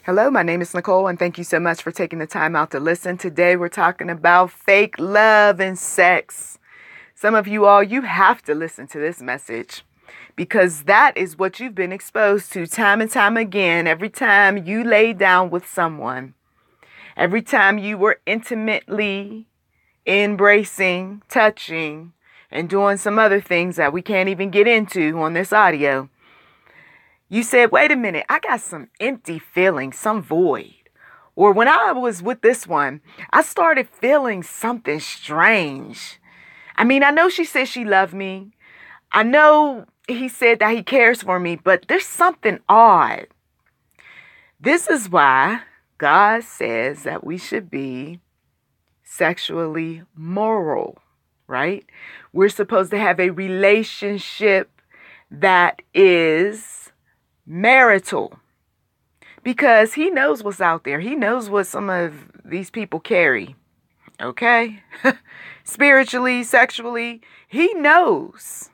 Hello, my name is Nicole, and thank you so much for taking the time out to listen. Today, we're talking about fake love and sex. Some of you all, you have to listen to this message because that is what you've been exposed to time and time again. Every time you lay down with someone, every time you were intimately embracing, touching, and doing some other things that we can't even get into on this audio, you said, wait a minute, I got some empty feelings, some void. Or when I was with this one, I started feeling something strange. I mean, I know she said she loved me. I know he said that he cares for me, but there's something odd. This is why God says that we should be sexually moral, right? We're supposed to have a relationship that is marital, because he knows what's out there. He knows what some of these people carry. Okay? Spiritually, sexually, he knows.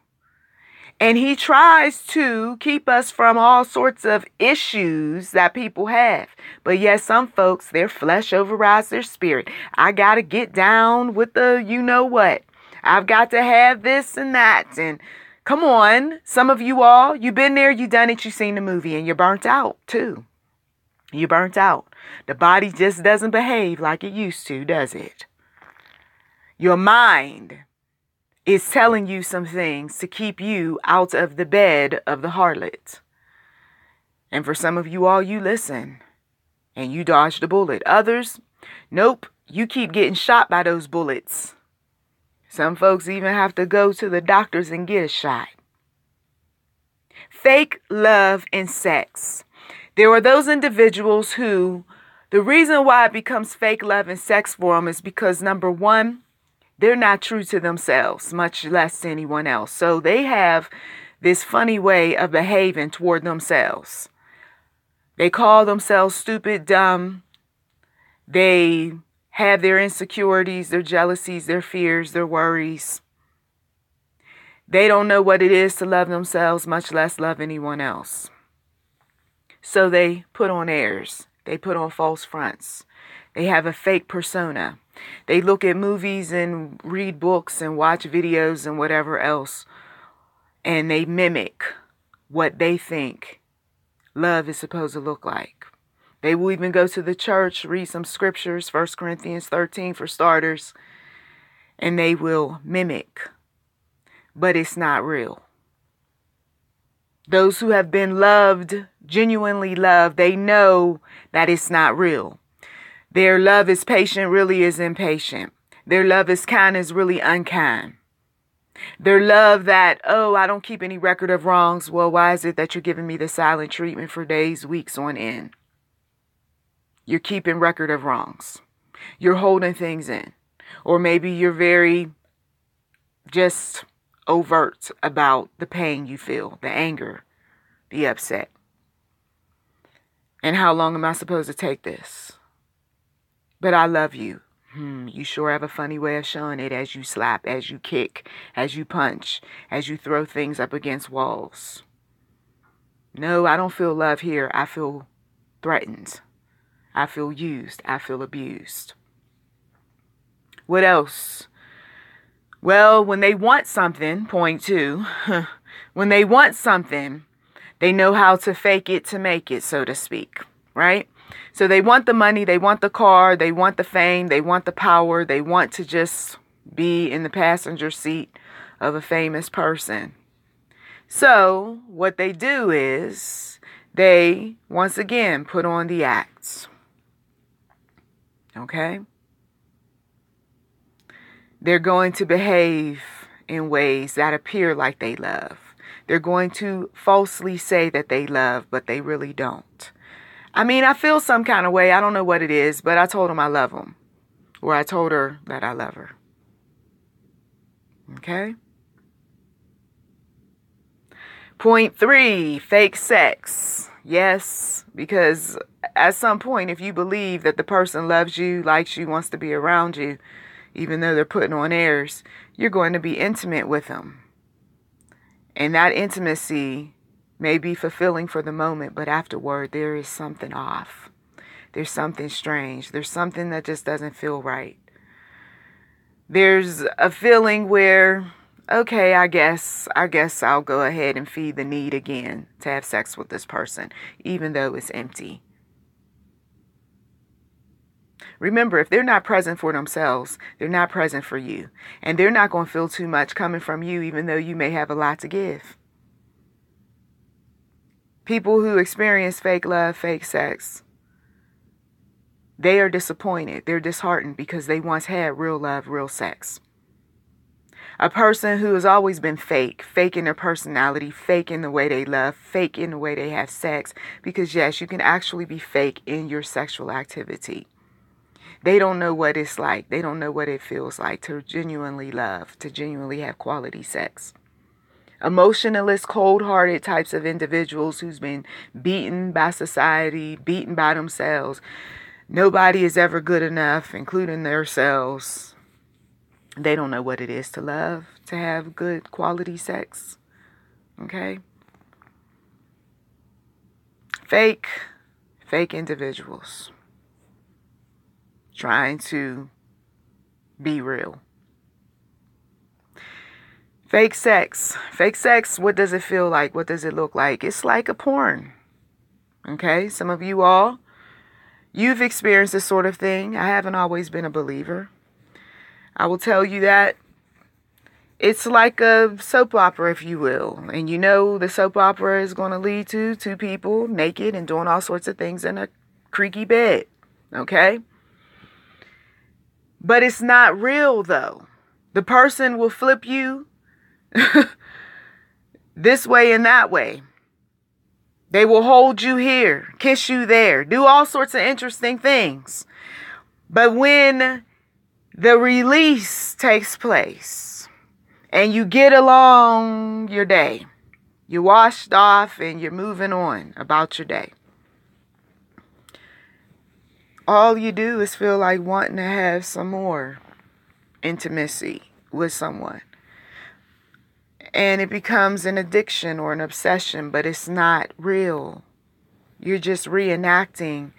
And he tries to keep us from all sorts of issues that people have. But yes, some folks, their flesh overrides their spirit. I got to get down with the you know what. I've got to have this and that. And come on, some of you all, you've been there, you done it, you seen the movie, and you're burnt out too. You're burnt out. The body just doesn't behave like it used to, does it? Your mind is telling you some things to keep you out of the bed of the harlot. And for some of you all, you listen and you dodge the bullet. Others, nope, you keep getting shot by those bullets. Some folks even have to go to the doctors and get a shot. Fake love and sex. There are those individuals who, the reason why it becomes fake love and sex for them is because, number one, they're not true to themselves, much less to anyone else. So they have this funny way of behaving toward themselves. They call themselves stupid, dumb. They have their insecurities, their jealousies, their fears, their worries. They don't know what it is to love themselves, much less love anyone else. So they put on airs. They put on false fronts. They have a fake persona. They look at movies and read books and watch videos and whatever else, and they mimic what they think love is supposed to look like. They will even go to the church, read some scriptures, 1 Corinthians 13 for starters, and they will mimic, but it's not real. Those who have been loved, genuinely loved, they know that it's not real. Their love is patient, really is impatient. Their love is kind, is really unkind. Their love that, oh, I don't keep any record of wrongs. Well, why is it that you're giving me the silent treatment for days, weeks on end? You're keeping record of wrongs. You're holding things in. Or maybe you're very just overt about the pain you feel, the anger, the upset. And how long am I supposed to take this? But I love you. You sure have a funny way of showing it as you slap, as you kick, as you punch, as you throw things up against walls. No, I don't feel love here. I feel threatened. I feel used. I feel abused. What else? Well, when they want something, point two, when they want something, they know how to fake it to make it, so to speak, right? So they want the money, they want the car, they want the fame, they want the power, they want to just be in the passenger seat of a famous person. So what they do is they, once again, put on the acts. Okay? They're going to behave in ways that appear like they love. They're going to falsely say that they love, but they really don't. I mean, I feel some kind of way. I don't know what it is, but I told him I love him. Or I told her that I love her. Okay? Point three, fake sex. Yes, because at some point, if you believe that the person loves you, likes you, wants to be around you, even though they're putting on airs, you're going to be intimate with them. And that intimacy may be fulfilling for the moment, but afterward, there is something off. there's something strange. There's something that just doesn't feel right. There's a feeling where, okay, I guess I'll go ahead and feed the need again to have sex with this person, even though it's empty. Remember, if they're not present for themselves, they're not present for you. And they're not going to feel too much coming from you, even though you may have a lot to give. People who experience fake love, fake sex, they are disappointed. They're disheartened because they once had real love, real sex. A person who has always been fake in their personality, fake in the way they love, fake in the way they have sex. Because yes, you can actually be fake in your sexual activity. They don't know what it's like. They don't know what it feels like to genuinely love, to genuinely have quality sex. Emotionalist, cold-hearted types of individuals who's been beaten by society, beaten by themselves. Nobody is ever good enough, including themselves. They don't know what it is to love, to have good quality sex. Okay? Fake individuals trying to be real. Fake sex, what does it feel like? What does it look like? It's like a porn. Okay? Some of you all, you've experienced this sort of thing. I haven't always been a believer. I will tell you that it's like a soap opera, if you will. And you know the soap opera is going to lead to two people naked and doing all sorts of things in a creaky bed. Okay? But it's not real, though. The person will flip you this way and that way. They will hold you here, kiss you there, do all sorts of interesting things. But when the release takes place and you get along your day, you're washed off and you're moving on about your day, all you do is feel like wanting to have some more intimacy with someone. And it becomes an addiction or an obsession, but it's not real. You're just reenacting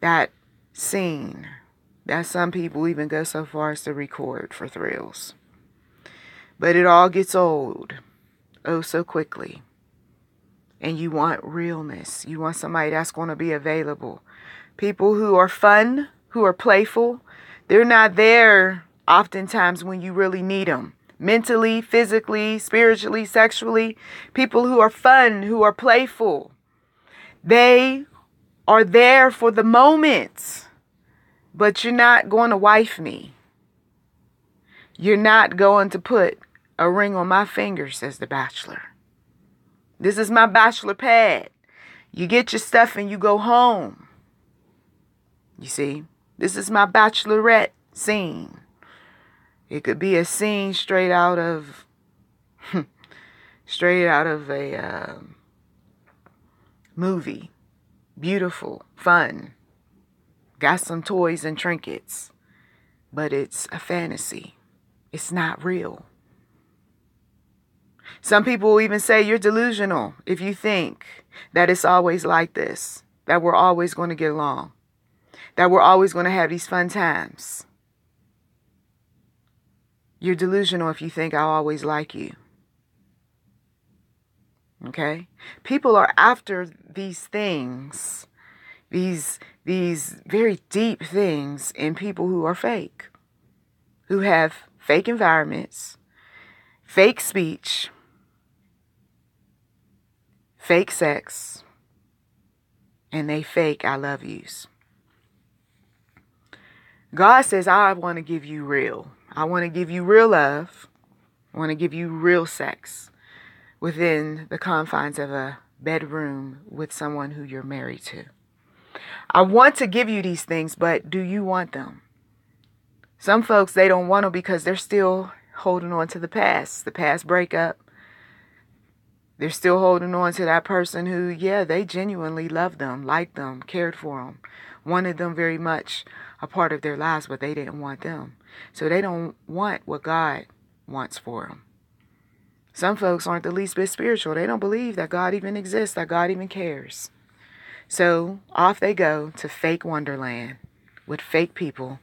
that scene that some people even go so far as to record for thrills. But it all gets old, oh so quickly. And you want realness. You want somebody that's going to be available. People who are fun, who are playful, they're not there oftentimes when you really need them. Mentally, physically, spiritually, sexually. People who are fun, who are playful. They are there for the moment. But you're not going to wife me. You're not going to put a ring on my finger, says the bachelor. This is my bachelor pad. You get your stuff and you go home. You see, this is my bachelorette scene. It could be a scene straight out of a movie. Beautiful, fun. Got some toys and trinkets. But it's a fantasy. It's not real. Some people will even say you're delusional if you think that it's always like this. That we're always going to get along. That we're always going to have these fun times. You're delusional if you think I'll always like you. Okay? People are after these things, these very deep things in people who are fake, who have fake environments, fake speech, fake sex, and they fake I love yous. God says, I want to give you real. I want to give you real love. I want to give you real sex within the confines of a bedroom with someone who you're married to. I want to give you these things, but do you want them? Some folks, they don't want them because they're still holding on to the past breakup. They're still holding on to that person who, yeah, they genuinely loved them, liked them, cared for them, wanted them very much a part of their lives, but they didn't want them. So they don't want what God wants for them. Some folks aren't the least bit spiritual. They don't believe that God even exists, that God even cares. So off they go to fake wonderland with fake people,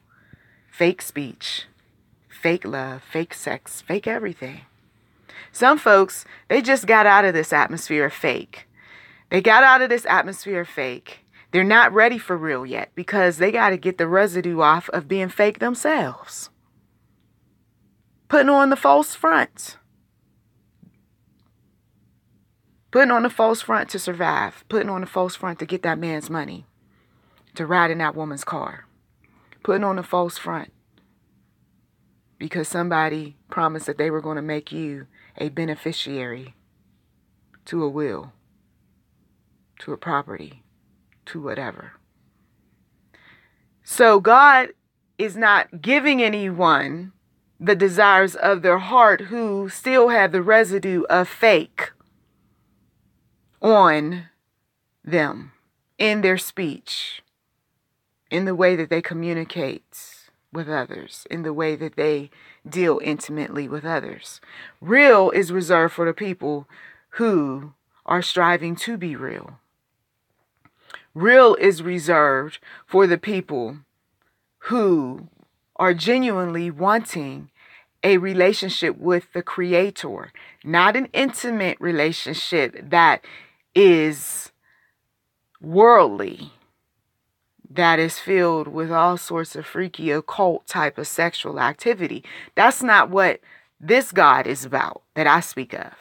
fake speech, fake love, fake sex, fake everything. Some folks, they just got out of this atmosphere of fake. They got out of this atmosphere of fake. They're not ready for real yet because they got to get the residue off of being fake themselves. Putting on the false front. Putting on the false front to survive. Putting on the false front to get that man's money. To ride in that woman's car. Putting on the false front because somebody promised that they were going to make you a beneficiary to a will, to a property, to whatever. So God is not giving anyone the desires of their heart who still have the residue of fake on them in their speech, in the way that they communicate with others, in the way that they deal intimately with others. Real is reserved for the people who are striving to be real. Real is reserved for the people who are genuinely wanting a relationship with the Creator, not an intimate relationship that is worldly, that is filled with all sorts of freaky occult type of sexual activity. That's not what this God is about that I speak of.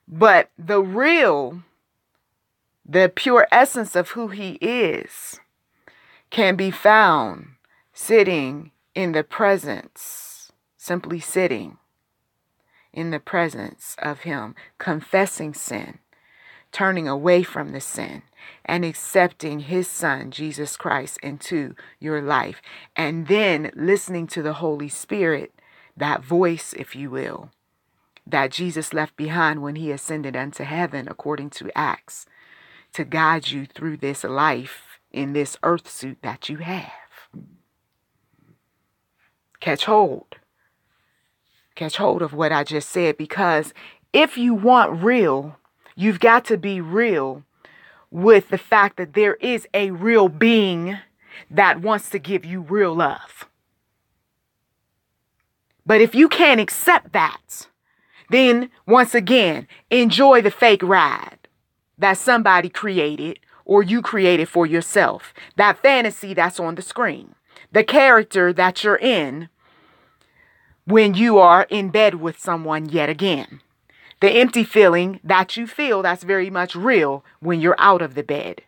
But the real, the pure essence of who He is can be found sitting in the presence, simply sitting in the presence of Him, confessing sin, turning away from the sin, and accepting His Son, Jesus Christ, into your life. And then listening to the Holy Spirit, that voice, if you will, that Jesus left behind when He ascended unto heaven, according to Acts, to guide you through this life in this earth suit that you have. Catch hold. Catch hold of what I just said, because if you want real, you've got to be real with the fact that there is a real being that wants to give you real love. But if you can't accept that, then once again, enjoy the fake ride that somebody created or you created for yourself. That fantasy that's on the screen. The character that you're in when you are in bed with someone yet again. The empty feeling that you feel that's very much real when you're out of the bed.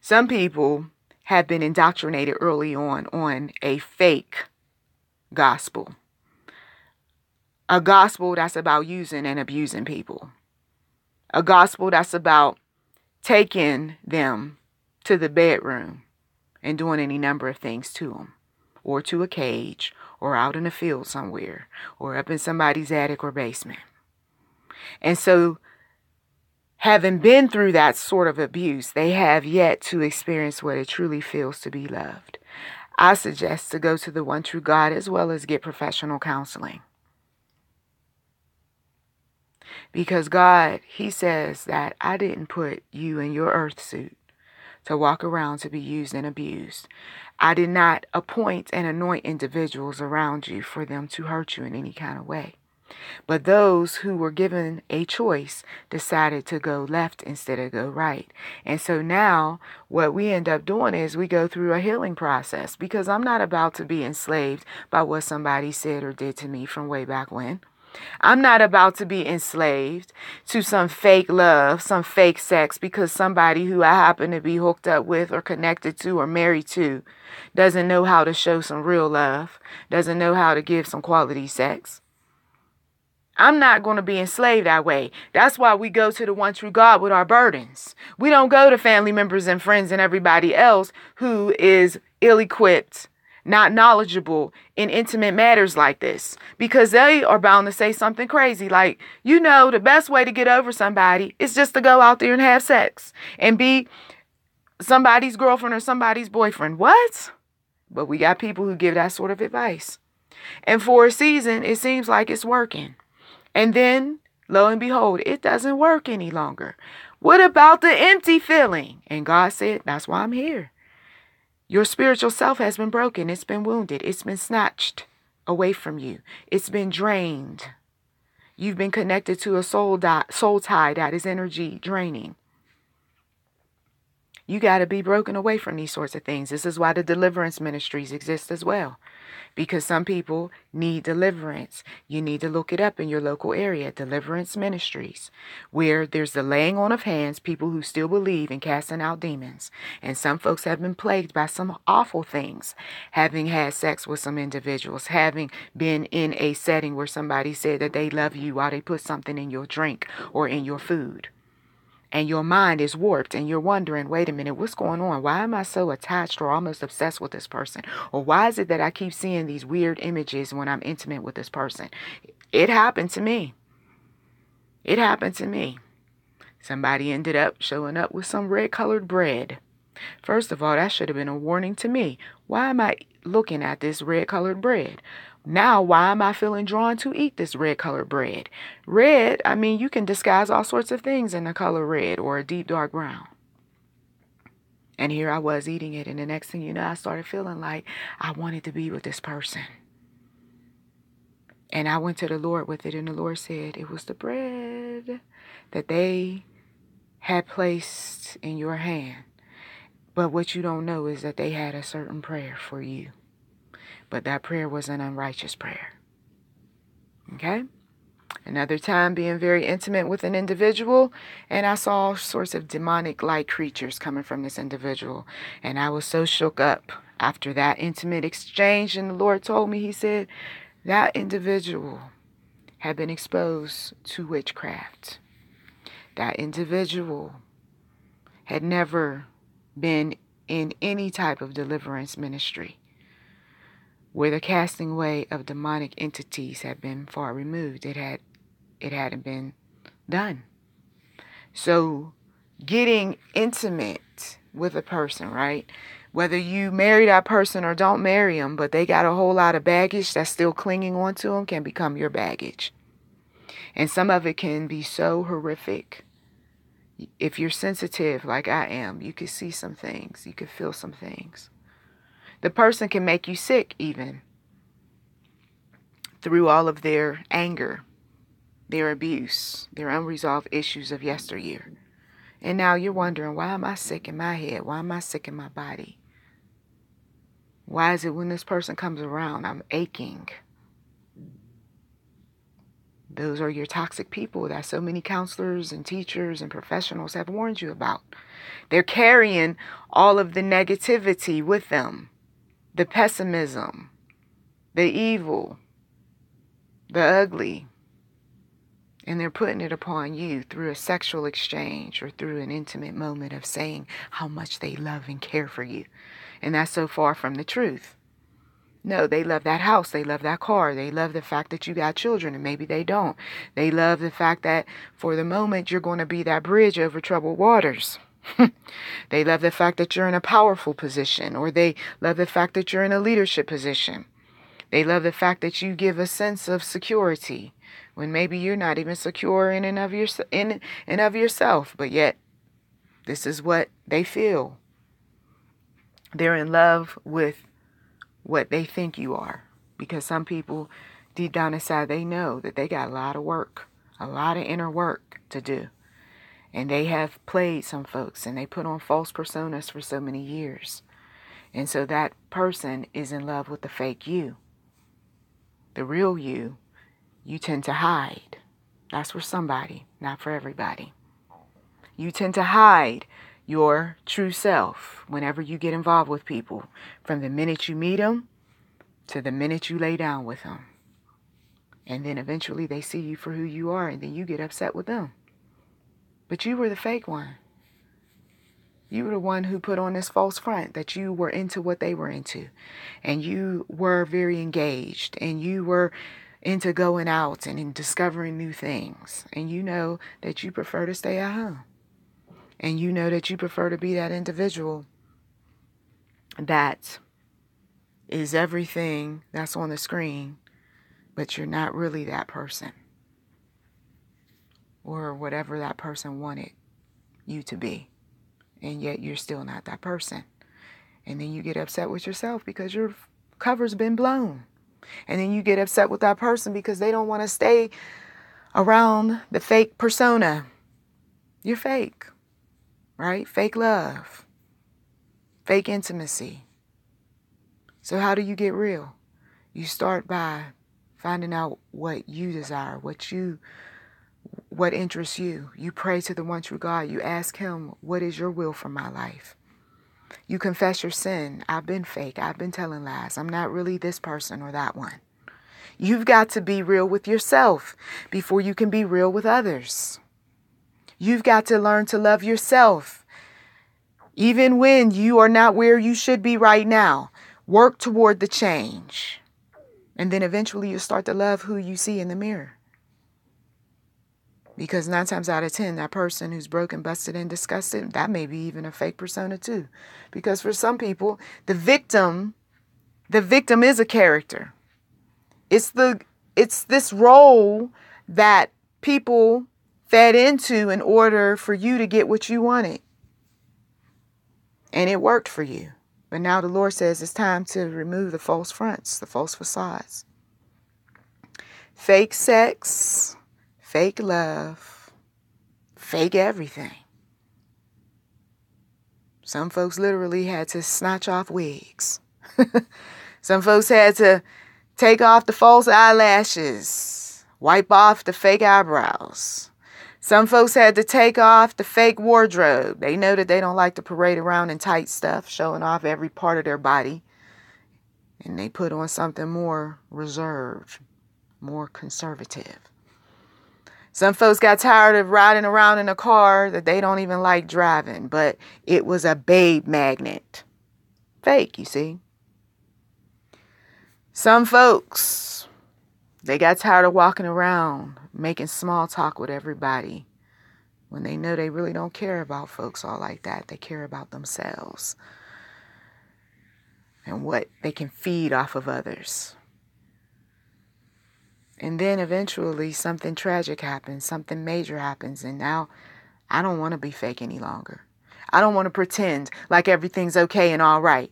Some people have been indoctrinated early on a fake gospel. A gospel that's about using and abusing people. A gospel that's about taking them to the bedroom and doing any number of things to them. Or to a cage, or out in a field somewhere, or up in somebody's attic or basement. And so, having been through that sort of abuse, they have yet to experience what it truly feels to be loved. I suggest to go to the one true God as well as get professional counseling. Because God, He says that I didn't put you in your earth suit to walk around to be used and abused. I did not appoint and anoint individuals around you for them to hurt you in any kind of way. But those who were given a choice decided to go left instead of go right. And so now what we end up doing is we go through a healing process, because I'm not about to be enslaved by what somebody said or did to me from way back when. I'm not about to be enslaved to some fake love, some fake sex, because somebody who I happen to be hooked up with or connected to or married to doesn't know how to show some real love, doesn't know how to give some quality sex. I'm not going to be enslaved that way. That's why we go to the one true God with our burdens. We don't go to family members and friends and everybody else who is ill-equipped, not knowledgeable in intimate matters like this, because they are bound to say something crazy like, you know, the best way to get over somebody is just to go out there and have sex and be somebody's girlfriend or somebody's boyfriend. What? But we got people who give that sort of advice. And for a season, it seems like it's working. And then Lo and behold, it doesn't work any longer. What about the empty feeling? And God said, that's why I'm here. Your spiritual self has been broken. It's been wounded. It's been snatched away from you. It's been drained. You've been connected to a soul tie that is energy draining. You got to be broken away from these sorts of things. This is why the deliverance ministries exist as well. Because some people need deliverance. You need to look it up in your local area, deliverance ministries, where there's the laying on of hands, people who still believe in casting out demons. And some folks have been plagued by some awful things, having had sex with some individuals, having been in a setting where somebody said that they love you while they put something in your drink or in your food. And your mind is warped and you're wondering, wait a minute, what's going on? Why am I so attached or almost obsessed with this person? Or why is it that I keep seeing these weird images when I'm intimate with this person? It happened to me. It happened to me. Somebody ended up showing up with some red-colored bread. First of all, that should have been a warning to me. Why am I looking at this red-colored bread? Now, why am I feeling drawn to eat this red-colored bread? Red, I mean, you can disguise all sorts of things in the color red or a deep dark brown. And here I was eating it, and the next thing you know, I started feeling like I wanted to be with this person. And I went to the Lord with it, and the Lord said it was the bread that they had placed in your hand. But what you don't know is that they had a certain prayer for you. But that prayer was an unrighteous prayer. Okay? Another time being very intimate with an individual, and I saw all sorts of demonic-like creatures coming from this individual. And I was so shook up after that intimate exchange, and the Lord told me, he said, that individual had been exposed to witchcraft. That individual had never been in any type of deliverance ministry where the casting away of demonic entities had been far removed. It hadn't been done. So getting intimate with a person, right? Whether you marry that person or don't marry them, but they got a whole lot of baggage that's still clinging onto them, can become your baggage. And some of it can be so horrific. If you're sensitive like I am, you can see some things. You can feel some things. The person can make you sick even through all of their anger, their abuse, their unresolved issues of yesteryear. And now you're wondering, why am I sick in my head? Why am I sick in my body? Why is it when this person comes around, I'm aching? Those are your toxic people that so many counselors and teachers and professionals have warned you about. They're carrying all of the negativity with them. The pessimism, the evil, the ugly, and they're putting it upon you through a sexual exchange or through an intimate moment of saying how much they love and care for you. And that's so far from the truth. No, they love that house. They love that car. They love the fact that you got children and maybe they don't. They love the fact that for the moment you're going to be that bridge over troubled waters. They love the fact that you're in a powerful position, or they love the fact that you're in a leadership position. They love the fact that you give a sense of security when maybe you're not even secure in and of yourself, but yet this is what they feel. They're in love with what they think you are, because some people deep down inside, they know that they got a lot of work, a lot of inner work to do. And they have played some folks and they put on false personas for so many years. And so that person is in love with the fake you. The real you tend to hide. That's for somebody, not for everybody. You tend to hide your true self whenever you get involved with people, from the minute you meet them to the minute you lay down with them. And then eventually they see you for who you are, and then you get upset with them. But you were the fake one. You were the one who put on this false front that you were into what they were into. And you were very engaged. And you were into going out and in discovering new things. And you know that you prefer to stay at home. And you know that you prefer to be that individual that is everything that's on the screen, but you're not really that person. or whatever that person wanted you to be. And yet you're still not that person. And then you get upset with yourself because your cover's been blown. And then you get upset with that person because they don't want to stay around the fake persona. You're fake, right? Fake love, fake intimacy. So how do you get real? You start by finding out what you desire, what interests you. You pray to the one true God. You ask him, what is your will for my life? You confess your sin. I've been fake. I've been telling lies. I'm not really this person or that one. You've got to be real with yourself before you can be real with others. You've got to learn to love yourself. Even when you are not where you should be right now, work toward the change. And then eventually you'll start to love who you see in the mirror. Because 9 times out of 10, that person who's broken, busted, and disgusted, that may be even a fake persona too. Because for some people, the victim is a character. It's this role that people fed into in order for you to get what you wanted. And it worked for you. But now the Lord says it's time to remove the false fronts, the false facades. Fake sex, fake love, fake everything. Some folks literally had to snatch off wigs. Some folks had to take off the false eyelashes, wipe off the fake eyebrows. Some folks had to take off the fake wardrobe. They know that they don't like to parade around in tight stuff, showing off every part of their body. And they put on something more reserved, more conservative. Some folks got tired of riding around in a car that they don't even like driving, but it was a babe magnet. Fake, you see. Some folks, they got tired of walking around making small talk with everybody when they know they really don't care about folks all like that. They care about themselves and what they can feed off of others. And then eventually something tragic happens, something major happens, and now I don't want to be fake any longer. I don't want to pretend like everything's okay and all right.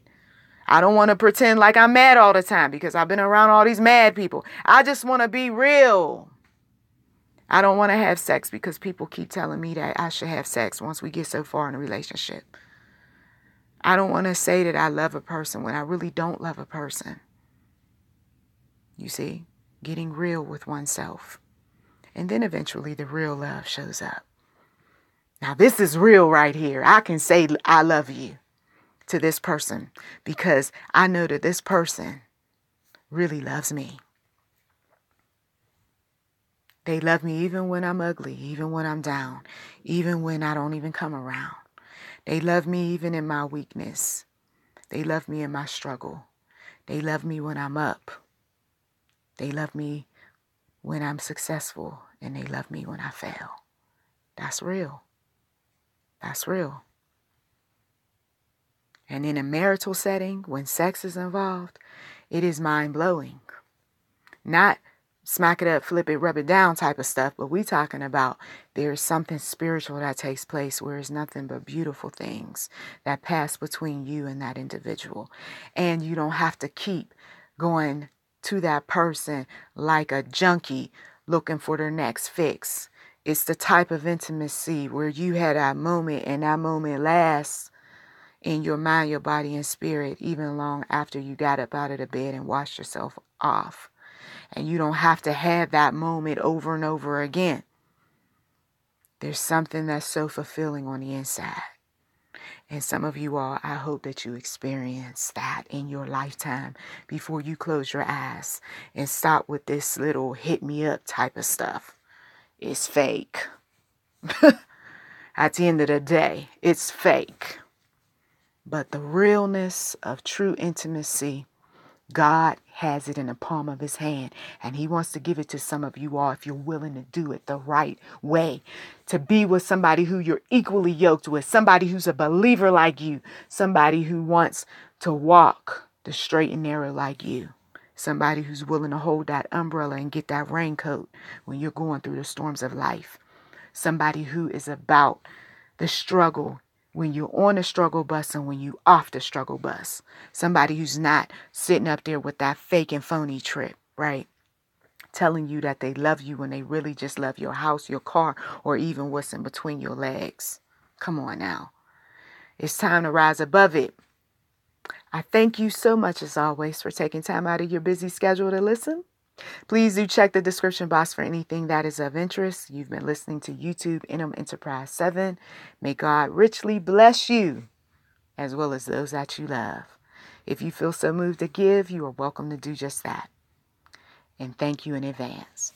I don't want to pretend like I'm mad all the time because I've been around all these mad people. I just want to be real. I don't want to have sex because people keep telling me that I should have sex once we get so far in a relationship. I don't want to say that I love a person when I really don't love a person. You see, getting real with oneself. And then eventually the real love shows up. Now this is real right here. I can say I love you to this person because I know that this person really loves me. They love me even when I'm ugly, even when I'm down, even when I don't even come around. They love me even in my weakness. They love me in my struggle. They love me when I'm up. They love me when I'm successful, and they love me when I fail. That's real. That's real. And in a marital setting, when sex is involved, it is mind-blowing. Not smack it up, flip it, rub it down type of stuff, but we talking about there's something spiritual that takes place where it's nothing but beautiful things that pass between you and that individual. And you don't have to keep going to that person like a junkie looking for their next fix. It's the type of intimacy where you had that moment and that moment lasts in your mind, your body, and spirit, even long after you got up out of the bed and washed yourself off. And you don't have to have that moment over and over again. There's something that's so fulfilling on the inside. And some of you all, I hope that you experience that in your lifetime before you close your eyes and stop with this little hit me up type of stuff. It's fake. At the end of the day, it's fake. But the realness of true intimacy, God has it in the palm of his hand. And he wants to give it to some of you all if you're willing to do it the right way. To be with somebody who you're equally yoked with. Somebody who's a believer like you. Somebody who wants to walk the straight and narrow like you. Somebody who's willing to hold that umbrella and get that raincoat when you're going through the storms of life. Somebody who is about the struggle when you're on the struggle bus and when you off the struggle bus. Somebody who's not sitting up there with that fake and phony trip, right? Telling you that they love you when they really just love your house, your car, or even what's in between your legs. Come on now. It's time to rise above it. I thank you so much, as always, for taking time out of your busy schedule to listen. Please do check the description box for anything that is of interest. You've been listening to YouTube Interim Enterprise 7. May God richly bless you, as well as those that you love. If you feel so moved to give, you are welcome to do just that. And thank you in advance.